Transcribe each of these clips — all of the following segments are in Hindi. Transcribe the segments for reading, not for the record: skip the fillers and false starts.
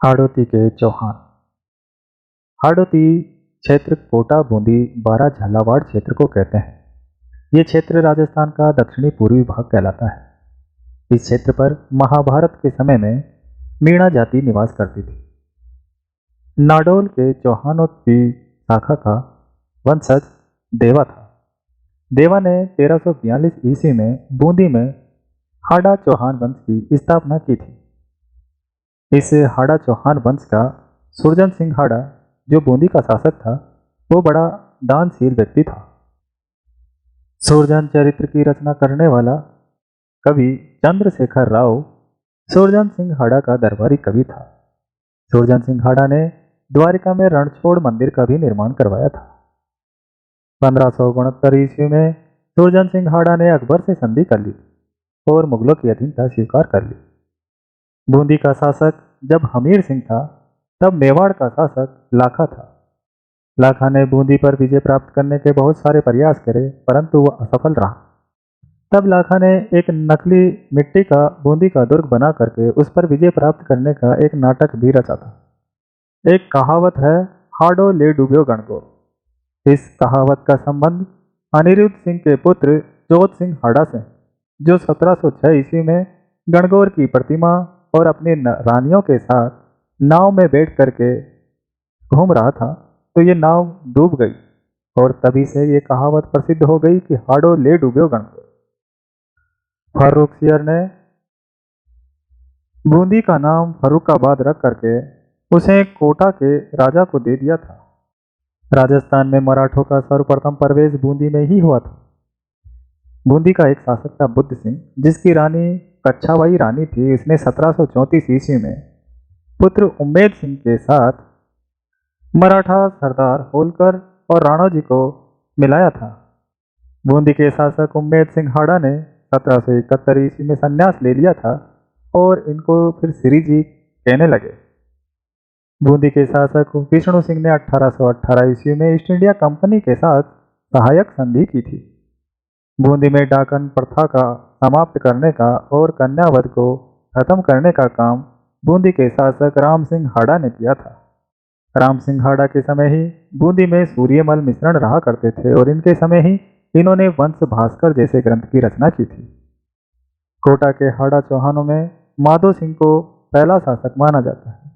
हाड़ौती के चौहान। हाड़ौती क्षेत्र कोटा, बूंदी, बारा, झालावाड़ क्षेत्र को कहते हैं। ये क्षेत्र राजस्थान का दक्षिणी पूर्वी भाग कहलाता है। इस क्षेत्र पर महाभारत के समय में मीणा जाति निवास करती थी। नाडोल के चौहानों की शाखा का वंशज देवा था। देवा ने 1342 ईस्वी में बूंदी में हाड़ा चौहान वंश की स्थापना की थी। इस हाड़ा चौहान वंश का सुरजन सिंह हाड़ा, जो बूंदी का शासक था, वो बड़ा दानशील व्यक्ति था। सुरजन चरित्र की रचना करने वाला कवि चंद्रशेखर राव सुरजन सिंह हाड़ा का दरबारी कवि था। सुरजन सिंह हाड़ा ने द्वारिका में रणछोड़ मंदिर का भी निर्माण करवाया था। 1569 ईस्वी में सुरजन सिंह हाड़ा ने अकबर से संधि कर ली और मुगलों की अधीनता स्वीकार कर ली। बूंदी का शासक जब हमीर सिंह था, तब मेवाड़ का शासक लाखा था। लाखा ने बूंदी पर विजय प्राप्त करने के बहुत सारे प्रयास करे, परंतु वह असफल रहा। तब लाखा ने एक नकली मिट्टी का बूंदी का दुर्ग बना करके उस पर विजय प्राप्त करने का एक नाटक भी रचा था। एक कहावत है, हाड़ो ले डूब्यो गणगौर। इस कहावत का संबंध अनिरुद्ध सिंह के पुत्र जोत सिंह हाड़ा से, जो 1706 ईस्वी में गणगौर की प्रतिमा और अपनी रानियों के साथ नाव में बैठ करके घूम रहा था, तो ये नाव डूब गई और तभी से ये कहावत प्रसिद्ध हो गई कि हाड़ो ले डूब्यो गणगौर। फारुखसियर ने बूंदी का नाम फर्रुखाबाद रख करके उसे कोटा के राजा को दे दिया था। राजस्थान में मराठों का सर्वप्रथम प्रवेश बूंदी में ही हुआ था। बूंदी का एक शासक था बुद्ध सिंह, जिसकी रानी कच्छावाई रानी थी। इसने 1734 ईस्वी में पुत्र उम्मेद सिंह के साथ मराठा सरदार होलकर और राणा जी को मिलाया था। बूंदी के शासक उम्मेद सिंह हाड़ा ने 1771 ईस्वी में संन्यास ले लिया था और इनको फिर श्री जी कहने लगे। बूंदी के शासक विष्णु सिंह ने 1818 ईस्वी में ईस्ट इंडिया कंपनी के साथ सहायक संधि की थी। बूंदी में डाकन प्रथा का समाप्त करने का और कन्यावध को खत्म करने का काम बूंदी के शासक राम सिंह हाड़ा ने किया था। राम सिंह हाड़ा के समय ही बूंदी में सूर्यमल मिश्रण रहा करते थे और इनके समय ही इन्होंने वंश भास्कर जैसे ग्रंथ की रचना की थी। कोटा के हाड़ा चौहानों में माधो सिंह को पहला शासक माना जाता है।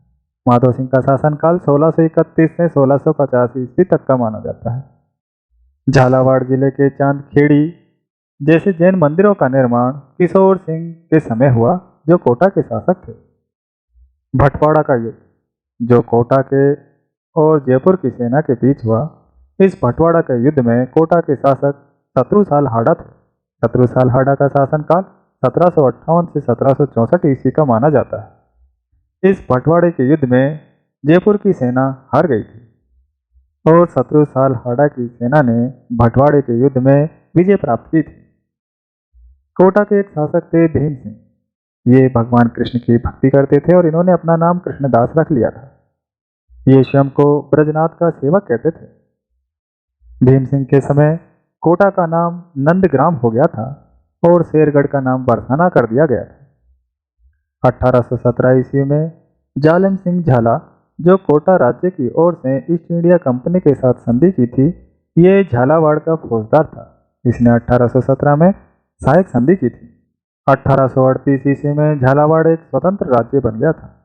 माधो सिंह का शासनकाल 1631 से 1650 ईस्वी तक का माना जाता है। झालावाड़ जिले के चांदखेड़ी जैसे जैन मंदिरों का निर्माण किशोर सिंह के समय हुआ, जो कोटा के शासक थे। भटवाड़ा का युद्ध, जो कोटा के और जयपुर की सेना के बीच हुआ, इस भटवाड़ा के युद्ध में कोटा के शासक शत्रुसाल हाड़ा थे। शत्रुसाल हाड़ा का शासनकाल 1758 से 1764 ईस्वी का माना जाता है। इस भटवाड़े के युद्ध में जयपुर की सेना हार गई थी और शत्रुसाल हाड़ा की सेना ने भटवाड़े के युद्ध में विजय प्राप्त की थी। कोटा के एक शासक थे भीम सिंह। ये भगवान कृष्ण की भक्ति करते थे और इन्होंने अपना नाम कृष्णदास रख लिया था। ये स्वयं को ब्रजनाथ का सेवक कहते थे। भीम सिंह के समय कोटा का नाम नंदग्राम हो गया था और शेरगढ़ का नाम बरसाना कर दिया गया था। 1817 ईस्वी में जालिम सिंह झाला, जो कोटा राज्य की ओर से ईस्ट इंडिया कंपनी के साथ संधि की थी, ये झालावाड़ का फौजदार था। इसने 1817 में सहायक संधि की थी। 1838 ईस्वी में झालावाड़ एक स्वतंत्र राज्य बन गया था।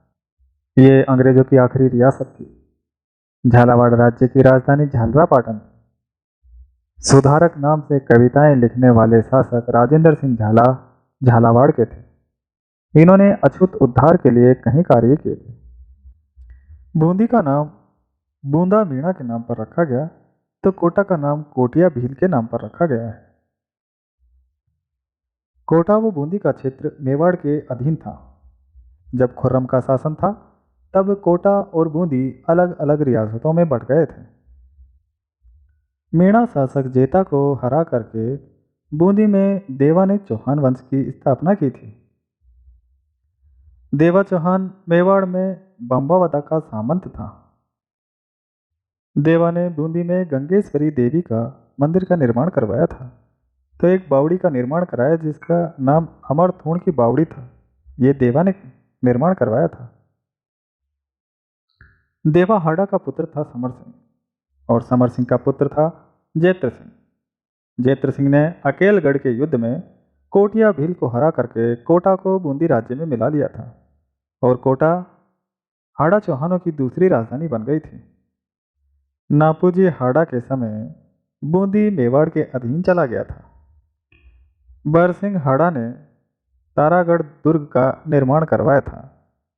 ये अंग्रेजों की आखिरी रियासत थी। झालावाड़ राज्य की राजधानी झालरापाटन थी। सुधारक नाम से कविताएं लिखने वाले शासक राजेंद्र सिंह झाला झालावाड़ के थे। इन्होंने अछूत उद्धार के लिए कई कार्य किए थे। बूंदी का नाम बूंदा मीणा के नाम पर रखा गया, तो कोटा का नाम कोटिया भील के नाम पर रखा गया है। कोटा व बूंदी का क्षेत्र मेवाड़ के अधीन था। जब खुर्रम का शासन था, तब कोटा और बूंदी अलग अलग रियासतों में बंट गए थे। मीणा शासक जेता को हरा करके बूंदी में देवा ने चौहान वंश की स्थापना की थी। देवा चौहान मेवाड़ में बम्बावदा का सामंत था। देवा ने बूंदी में गंगेश्वरी देवी का मंदिर का निर्माण करवाया था, तो एक बावड़ी का निर्माण कराया जिसका नाम अमरथूण की बावड़ी था। ये देवा ने निर्माण करवाया था। देवाहाड़ा का पुत्र था समर सिंह और समर सिंह का पुत्र था जैत्र सिंह। जैत्र सिंह ने अकेलगढ़ के युद्ध में कोटिया भील को हरा करके कोटा को बूंदी राज्य में मिला लिया था और कोटा हाड़ा चौहानों की दूसरी राजधानी बन गई थी। नापूजी हाड़ा के समय बूंदी मेवाड़ के अधीन चला गया था। बरसिंह हाड़ा ने तारागढ़ दुर्ग का निर्माण करवाया था।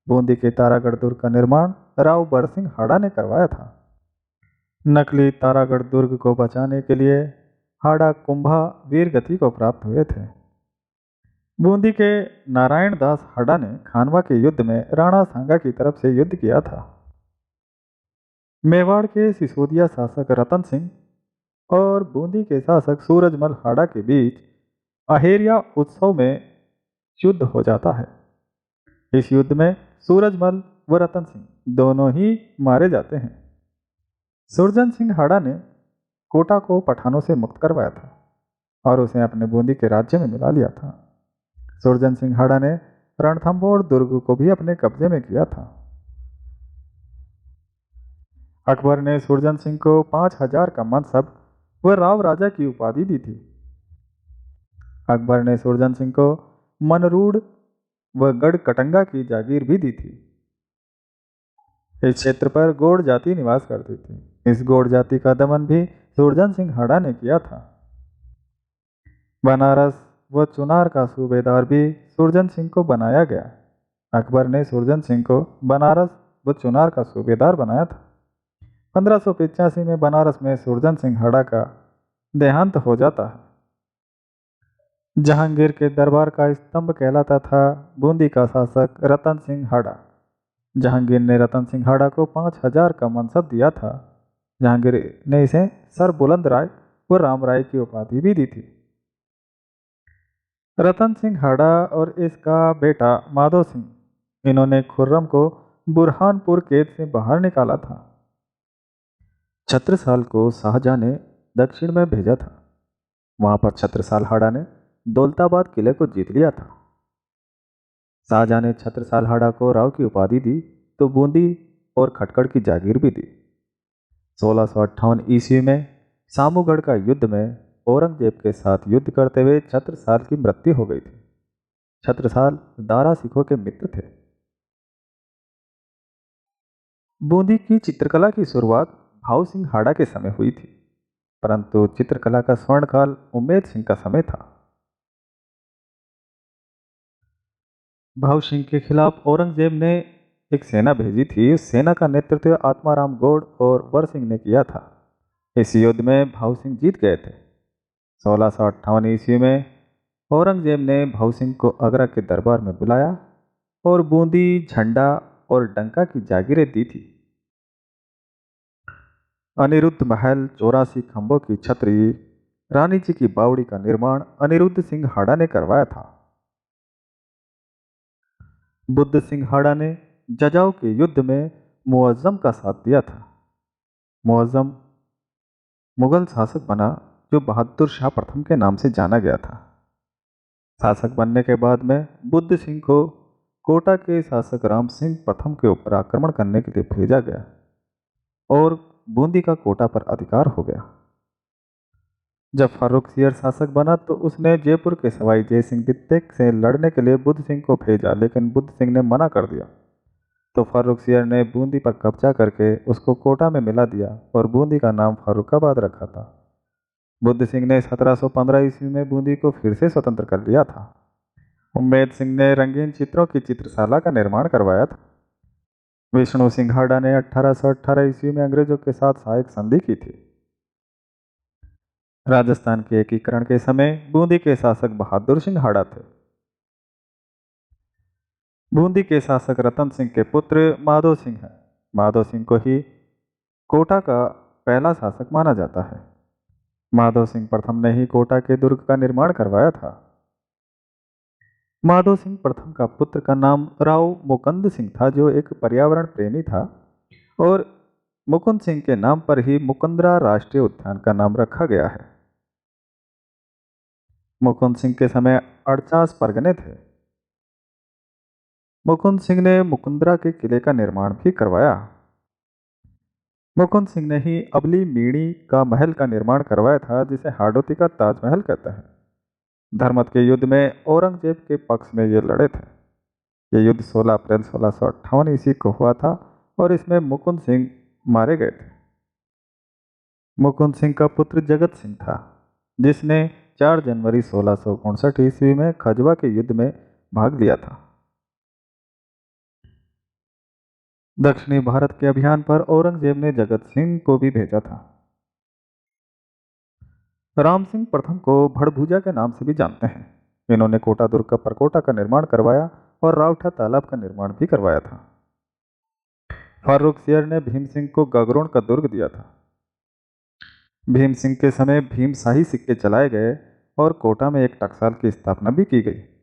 बूंदी के तारागढ़ दुर्ग का निर्माण राव बरसिंह हाड़ा ने करवाया था। नकली तारागढ़ दुर्ग को बचाने के लिए हाड़ा कुंभा वीर गति को प्राप्त हुए थे। बूंदी के नारायण दास हाड़ा ने खानवा के युद्ध में राणा सांगा की तरफ से युद्ध किया था। मेवाड़ के सिसोदिया शासक रतन सिंह और बूंदी के शासक सूरजमल हाड़ा के बीच अहेरिया उत्सव में युद्ध हो जाता है। इस युद्ध में सूरजमल व रतन सिंह दोनों ही मारे जाते हैं। सुरजन सिंह हाड़ा ने कोटा को पठानों से मुक्त करवाया था और उसे अपने बूंदी के राज्य में मिला लिया था। सुरजन सिंह हाड़ा ने रणथंभौर दुर्ग को भी अपने कब्जे में किया था। अकबर ने सुरजन सिंह को 5000 का मनसब व राव राजा की उपाधि दी थी। अकबर ने सुरजन सिंह को मनरूड़ व गढ़ कटंगा की जागीर भी दी थी। इस क्षेत्र पर गौड़ जाति निवास करती थी। इस गौड़ जाति का दमन भी सुरजन सिंह हाड़ा ने किया था। बनारस व चुनार का सूबेदार भी सुरजन सिंह को बनाया गया। अकबर ने सुरजन सिंह को बनारस व चुनार का सूबेदार बनाया था। 1585 में बनारस में सुरजन सिंह हाड़ा का देहांत हो जाता है। जहांगीर के दरबार का स्तंभ कहलाता था बूंदी का शासक रतन सिंह हाड़ा। जहांगीर ने रतन सिंह हाड़ा को 5000 का मनसब दिया था। जहांगीर ने इसे सर बुलंद राय व राम राय की उपाधि भी दी थी। रतन सिंह हाड़ा और इसका बेटा माधो सिंह इन्होंने खुर्रम को बुरहानपुर कैद से बाहर निकाला था। छत्रसाल को शाहजहां ने दक्षिण में भेजा था। वहां पर छत्रसाल हाड़ा ने दौलताबाद किले को जीत लिया था। शाहजहां ने छत्रसाल हाड़ा को राव की उपाधि दी तो बूंदी और खटकड़ की जागीर भी दी। 1658 ईस्वी में सामूगढ़ का युद्ध में औरंगजेब के साथ युद्ध करते हुए छत्रसाल की मृत्यु हो गई थी। छत्रसाल दारा सिखों के मित्र थे। बूंदी की चित्रकला की शुरुआत भाव सिंह हाड़ा के समय हुई थी, परंतु चित्रकला का स्वर्णकाल उम्मेद सिंह का समय था। भाव सिंह के खिलाफ औरंगजेब ने एक सेना भेजी थी। उस सेना का नेतृत्व आत्माराम गौड़ और वर सिंह ने किया था। इस युद्ध में भाव सिंह जीत गए थे। 1658 ईस्वी में औरंगजेब ने भाव सिंह को आगरा के दरबार में बुलाया और बूंदी, झंडा और डंका की जागीरें दी थी। अनिरुद्ध महल, 84 खंभों की छतरी, रानी जी की बावड़ी का निर्माण अनिरुद्ध सिंह हाड़ा ने करवाया था। बुद्ध सिंह हाड़ा ने जजाऊ के युद्ध में मुअज्जम का साथ दिया था। मुअज्जम मुगल शासक बना जो बहादुर शाह प्रथम के नाम से जाना गया था। शासक बनने के बाद में बुद्ध सिंह को कोटा के शासक राम सिंह प्रथम के ऊपर आक्रमण करने के लिए भेजा गया और बूंदी का कोटा पर अधिकार हो गया। जब फारूक सियर शासक बना तो उसने जयपुर के सवाई जय सिंह द्वितीय से लड़ने के लिए बुद्ध सिंह को भेजा, लेकिन बुद्ध सिंह ने मना कर दिया। तो फारूक सियर ने बूंदी पर कब्जा करके उसको कोटा में मिला दिया और बूंदी का नाम फारूकाबाद रखा था। बुद्ध सिंह ने 1715 ईस्वी में बूंदी को फिर से स्वतंत्र कर लिया था। उम्मेद सिंह ने रंगीन चित्रों की चित्रशाला का निर्माण करवाया था। विष्णु सिंह हाड़ा ने 1818 ईस्वी में अंग्रेजों के साथ सहायक संधि की थी। राजस्थान के एकीकरण के समय बूंदी के शासक बहादुर सिंह हाड़ा थे। बूंदी के शासक रतन सिंह के पुत्र माधो सिंह हैं। माधो सिंह को ही कोटा का पहला शासक माना जाता है। माधो सिंह प्रथम ने ही कोटा के दुर्ग का निर्माण करवाया था। माधो सिंह प्रथम का पुत्र का नाम राव मुकुंद सिंह था, जो एक पर्यावरण प्रेमी था और मुकुंद सिंह के नाम पर ही मुकुंदरा राष्ट्रीय उद्यान का नाम रखा गया है। मुकुंद सिंह के समय 48 परगने थे। मुकुंद सिंह ने मुकुंदरा के किले का निर्माण भी करवाया। मुकुंद सिंह ने ही अबली मीणी का महल का निर्माण करवाया था, जिसे हाड़ौती का ताजमहल कहते हैं। धर्मत के युद्ध में औरंगजेब के पक्ष में ये लड़े थे। ये युद्ध 16 अप्रैल 1658 ईस्वी को हुआ था और इसमें मुकुंद सिंह मारे गए थे। मुकुंद सिंह का पुत्र जगत सिंह था, जिसने 4 जनवरी 1659 ईस्वी में खजवा के युद्ध में भाग लिया था। दक्षिणी भारत के अभियान पर औरंगजेब ने जगत सिंह को भी भेजा था। राम सिंह प्रथम को भड़भुजा के नाम से भी जानते हैं। इन्होंने कोटा दुर्ग का परकोटा का निर्माण करवाया और रावठा तालाब का निर्माण भी करवाया था। फारूक सियर ने भीम सिंह को गगरोण का दुर्ग दिया था। भीम सिंह के समय भीम शाही सिक्के चलाए गए और कोटा में एक टकसाल की स्थापना भी की गई।